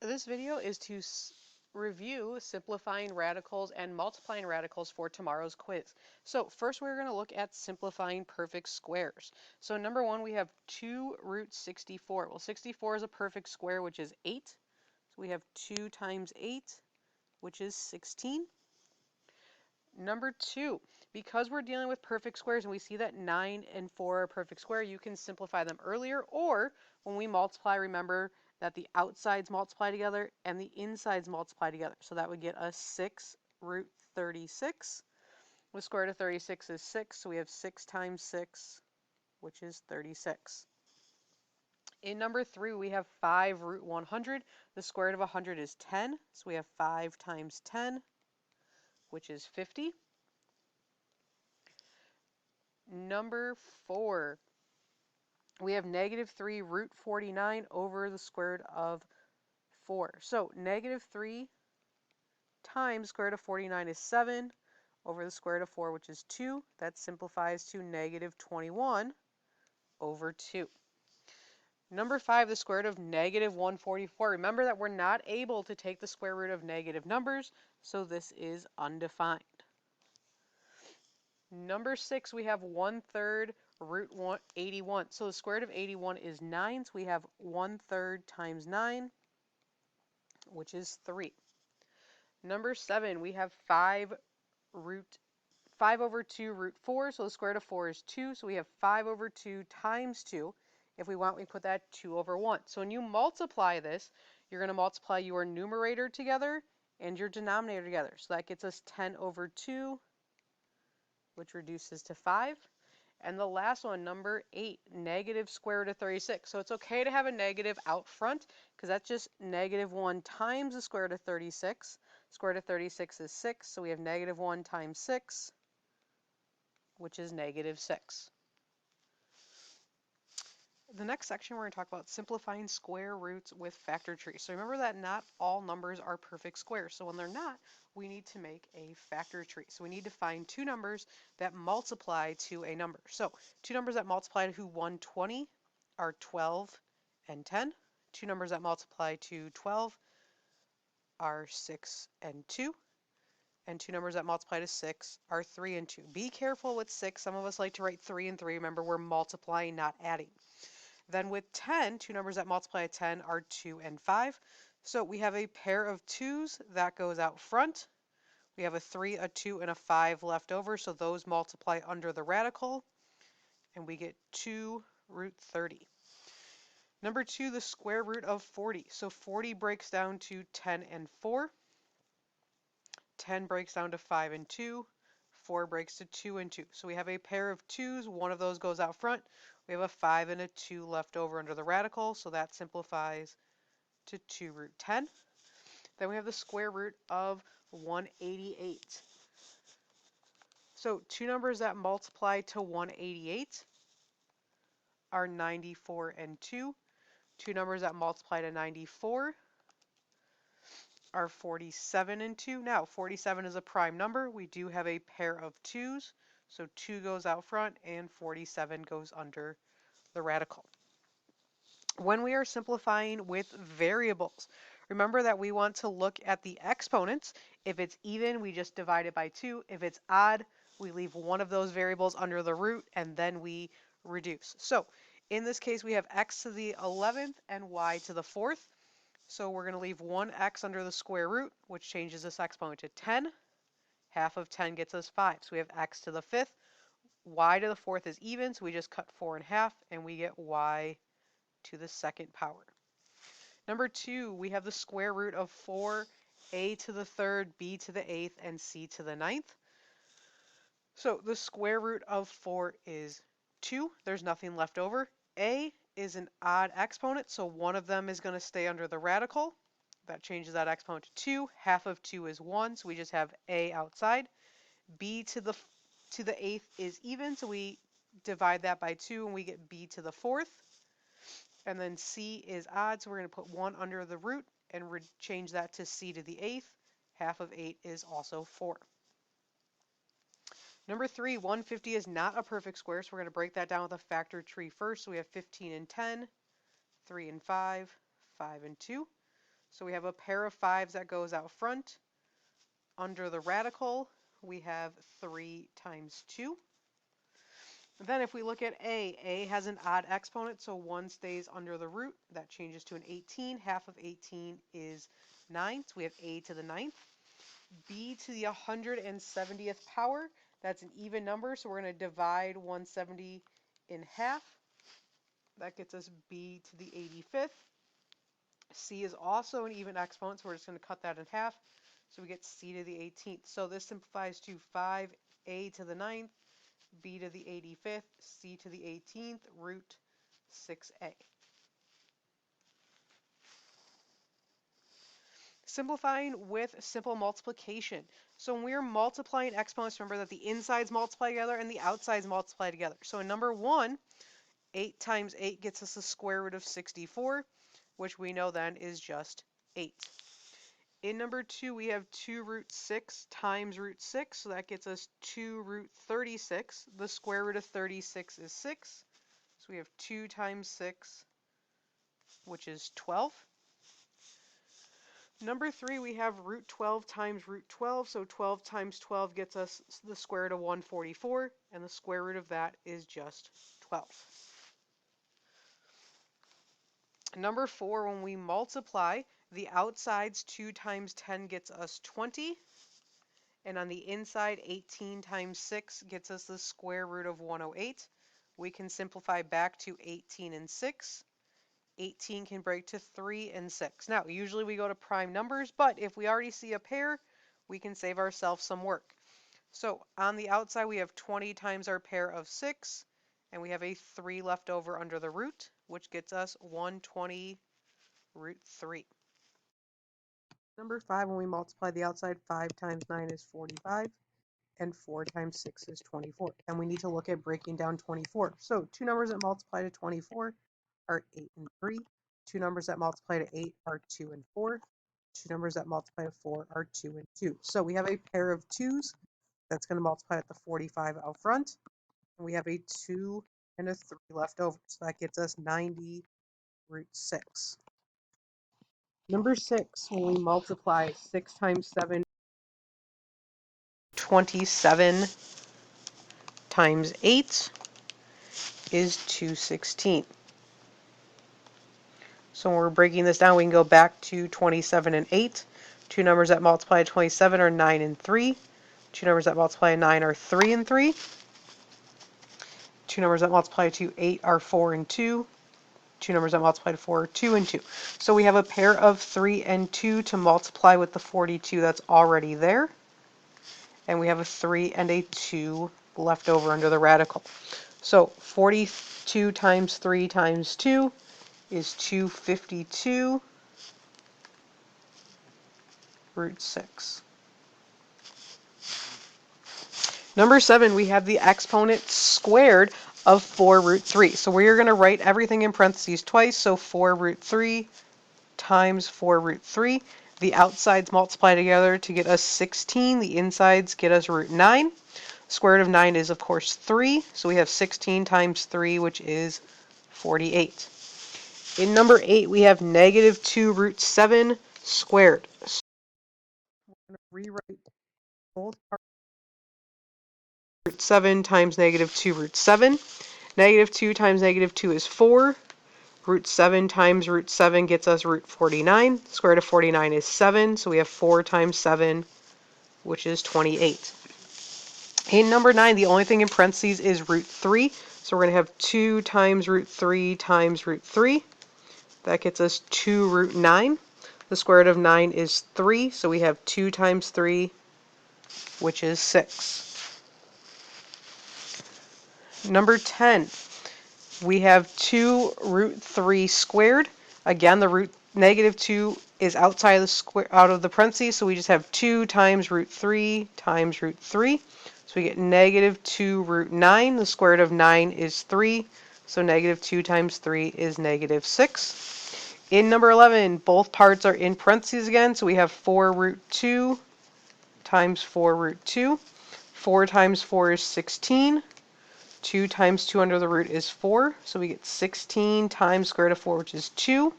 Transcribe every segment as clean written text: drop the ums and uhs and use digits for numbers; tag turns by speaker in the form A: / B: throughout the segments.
A: This video is to review simplifying radicals and multiplying radicals for tomorrow's quiz. So first we're going to look at simplifying perfect squares. So number one, we have 2 root 64. Well, 64 is a perfect square, which is 8. So we have 2 times 8, which is 16. Number two, because we're dealing with perfect squares and we see that 9 and 4 are a perfect square, you can simplify them earlier, or when we multiply, remember that the outsides multiply together and the insides multiply together. So that would get us 6 root 36. The square root of 36 is 6, so we have 6 times 6, which is 36. In number 3, we have 5 root 100. The square root of 100 is 10, so we have 5 times 10, which is 50. Number 4, we have negative 3 root 49 over the square root of 4. So negative 3 times square root of 49 is 7 over the square root of 4, which is 2. That simplifies to negative 21 over 2. Number 5, the square root of negative 144. Remember that we're not able to take the square root of negative numbers, so this is undefined. Number 6, we have 1/3 root 81. So the square root of 81 is 9, so we have 1/3 times 9, which is 3. Number 7, we have 5 over 2 root 4, so the square root of 4 is 2, so we have 5 over 2 times 2. If we want, we put that 2 over 1. So when you multiply this, you're going to multiply your numerator together and your denominator together. So that gets us 10 over 2, which reduces to 5. And the last one, number 8, negative square root of 36. So it's okay to have a negative out front because that's just negative 1 times the square root of 36. Square root of 36 is 6, so we have negative 1 times 6, which is negative 6. The next section, we're going to talk about simplifying square roots with factor trees. So remember that not all numbers are perfect squares. So when they're not, we need to make a factor tree. So we need to find two numbers that multiply to a number. So two numbers that multiply to 120 are 12 and 10. Two numbers that multiply to 12 are 6 and 2. And two numbers that multiply to 6 are 3 and 2. Be careful with 6. Some of us like to write 3 and 3. Remember, we're multiplying, not adding. Then with 10, two numbers that multiply to 10 are 2 and 5. So we have a pair of 2's that goes out front. We have a 3, a 2, and a 5 left over, so those multiply under the radical, and we get 2 root 30. Number 2, the square root of 40. So 40 breaks down to 10 and 4. 10 breaks down to 5 and 2. 4 breaks to 2 and 2. So we have a pair of 2's. One of those goes out front. We have a 5 and a 2 left over under the radical, so that simplifies to 2 root 10. Then we have the square root of 188. So two numbers that multiply to 188 are 94 and 2. Two numbers that multiply to 94 are 47 and 2. Now, 47 is a prime number. We do have a pair of 2's, so 2 goes out front and 47 goes under the radical. When we are simplifying with variables, remember that we want to look at the exponents. If it's even, we just divide it by 2. If it's odd, we leave one of those variables under the root and then we reduce. So in this case, we have x to the 11th and y to the 4th. So we're going to leave one x under the square root, which changes this exponent to 10. Half of 10 gets us 5. So we have x to the 5th. Y to the 4th is even, so we just cut 4 in half, and we get y to the 2nd power. Number 2, we have the square root of 4, a to the 3rd, b to the 8th, and c to the 9th. So the square root of 4 is 2. There's nothing left over. A is an odd exponent, so one of them is going to stay under the radical. That changes that exponent to 2. Half of 2 is 1, so we just have a outside. B to the 8th is even, so we divide that by 2 and we get b to the 4th. And then c is odd, so we're going to put 1 under the root and change that to c to the 8th. Half of 8 is also 4. Number 3, 150 is not a perfect square, so we're going to break that down with a factor tree first. So we have 15 and 10, 3 and 5, 5 and 2. So we have a pair of 5s that goes out front. Under the radical, we have 3 times 2. Then if we look at A has an odd exponent, so 1 stays under the root. That changes to an 18. Half of 18 is 9, so we have A to the 9th. B to the 170th power, that's an even number, so we're going to divide 170 in half. That gets us B to the 85th. C is also an even exponent, so we're just going to cut that in half. So we get C to the 18th. So this simplifies to 5A to the 9th, B to the 85th, C to the 18th, root 6A. Simplifying with simple multiplication. So when we're multiplying exponents, remember that the insides multiply together and the outsides multiply together. So in number 1, 8 times 8 gets us the square root of 64, which we know then is just 8. In number 2, we have 2 root 6 times root 6, so that gets us 2 root 36. The square root of 36 is 6, so we have 2 times 6, which is 12. Number 3, we have root 12 times root 12, so 12 times 12 gets us the square root of 144, and the square root of that is just 12. Number 4, when we multiply, the outsides 2 times 10 gets us 20, and on the inside 18 times 6 gets us the square root of 108. We can simplify back to 18 and 6. 18 can break to 3 and 6. Now, usually we go to prime numbers, but if we already see a pair, we can save ourselves some work. So on the outside, we have 20 times our pair of 6, and we have a 3 left over under the root, which gets us 120 root 3. Number 5, when we multiply the outside, 5 times 9 is 45, and 4 times 6 is 24. And we need to look at breaking down 24. So two numbers that multiply to 24 are 8 and 3. Two numbers that multiply to 8 are 2 and 4. Two numbers that multiply to 4 are 2 and 2. So we have a pair of 2s that's going to multiply at the 45 out front. And we have a 2 and a 3 left over. So that gets us 90 root 6. Number 6, when we multiply 6 times 7, 27 times 8 is 216. So when we're breaking this down, we can go back to 27 and 8. Two numbers that multiply to 27 are 9 and 3. Two numbers that multiply to 9 are 3 and 3. Two numbers that multiply to 8 are 4 and 2. Two numbers that multiply to 4 are 2 and 2. So we have a pair of 3 and 2 to multiply with the 42 that's already there. And we have a 3 and a 2 left over under the radical. So 42 times 3 times 2 is 252 root 6. Number 7, we have the exponent squared of 4 root 3. So we're going to write everything in parentheses twice. So 4 root 3 times 4 root 3. The outsides multiply together to get us 16. The insides get us root 9. Square root of 9 is, of course, 3. So we have 16 times 3, which is 48. In number 8, we have negative 2 root 7 squared. So we're going to rewrite both parts. Root 7 times negative 2 root 7. Negative 2 times negative 2 is 4. Root 7 times root 7 gets us root 49. Square root of 49 is 7, so we have 4 times 7, which is 28. In number 9, the only thing in parentheses is root 3. So we're going to have 2 times root 3 times root 3. That gets us 2 root 9. The square root of 9 is 3, so we have 2 times 3, which is 6. Number 10, we have 2 root 3 squared. Again, the root negative 2 is outside of the square, out of the parentheses, so we just have 2 times root 3 times root 3. So we get negative 2 root 9. The square root of 9 is 3, so negative 2 times 3 is negative 6. In number 11, both parts are in parentheses again, so we have 4 root 2 times 4 root 2. 4 times 4 is 16. 2 times 2 under the root is 4, so we get 16 times square root of 4, which is 2.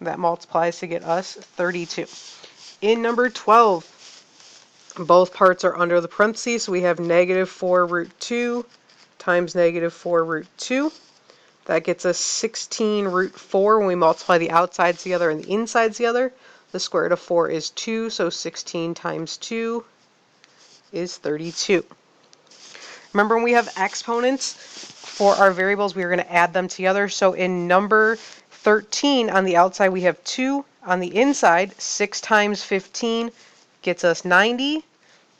A: That multiplies to get us 32. In number 12, both parts are under the parentheses, so we have negative 4 root 2 times negative 4 root 2. That gets us 16 root 4 when we multiply the outsides together and the insides together. The square root of 4 is 2, so 16 times 2 is 32. Remember, when we have exponents for our variables, we are going to add them together. So in number 13, on the outside, we have 2. On the inside, 6 times 15 gets us 90.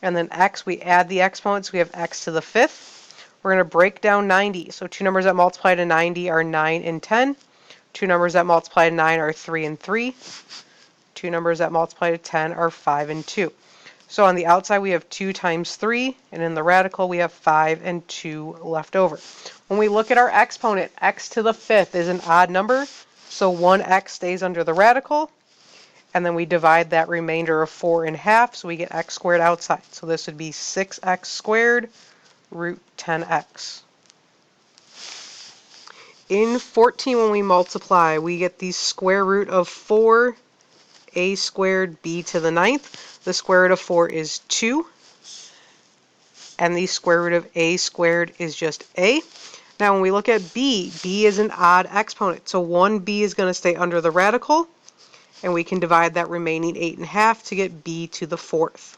A: And then x, we add the exponents. We have x to the 5th. We're going to break down 90. So two numbers that multiply to 90 are 9 and 10. Two numbers that multiply to 9 are 3 and 3. Two numbers that multiply to 10 are 5 and 2. So on the outside we have 2 times 3, and in the radical we have 5 and 2 left over. When we look at our exponent, x to the 5th is an odd number, so 1x stays under the radical, and then we divide that remainder of 4 in half, so we get x squared outside. So this would be 6x squared root 10x. In 14, when we multiply, we get the square root of 4 a squared b to the 9th. The square root of 4 is 2, and the square root of a squared is just a. Now when we look at b, b is an odd exponent, so 1b is going to stay under the radical, and we can divide that remaining 8 in half to get b to the 4th.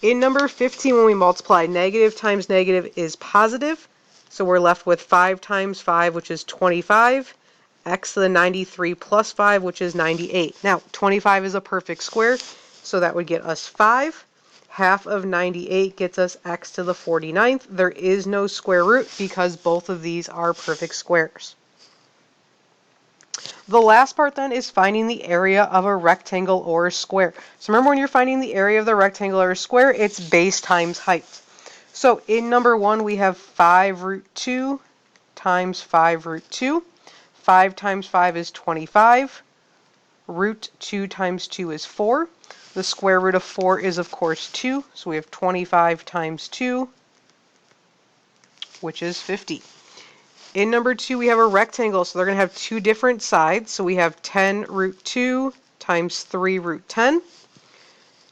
A: In number 15, when we multiply, negative times negative is positive, so we're left with 5 times 5, which is 25, x to the 93 plus 5, which is 98. Now, 25 is a perfect square, so that would get us 5. Half of 98 gets us x to the 49th. There is no square root because both of these are perfect squares. The last part then is finding the area of a rectangle or a square. So remember, when you're finding the area of the rectangle or a square, it's base times height. So in number 1, we have 5 root 2 times 5 root 2. 5 times 5 is 25. Root 2 times 2 is 4. The square root of 4 is, of course, 2. So we have 25 times 2, which is 50. In number 2, we have a rectangle, so they're going to have two different sides. So we have 10 root 2 times 3 root 10.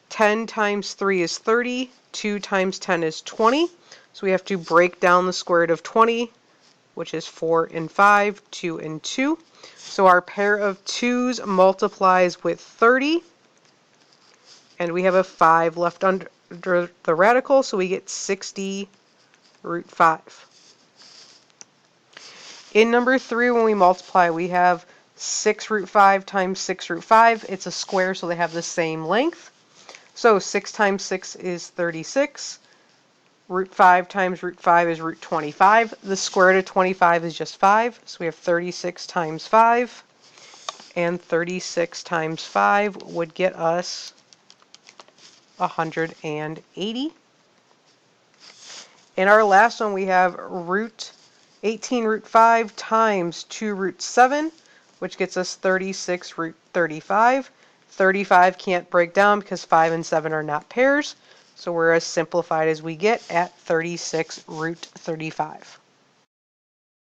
A: 10 times 3 is 30. 2 times 10 is 20. So we have to break down the square root of 20, which is 4 and 5, 2 and 2. So our pair of 2's multiplies with 30, and we have a 5 left under the radical, so we get 60 root 5. In number 3, when we multiply, we have 6 root 5 times 6 root 5. It's a square, so they have the same length. So 6 times 6 is 36. Root 5 times root 5 is root 25. The square root of 25 is just 5, so we have 36 times 5. And 36 times 5 would get us 180. In our last one, we have 18 root 5 times 2 root 7, which gets us 36 root 35. 35 can't break down because 5 and 7 are not pairs, so we're as simplified as we get at 36 root 35.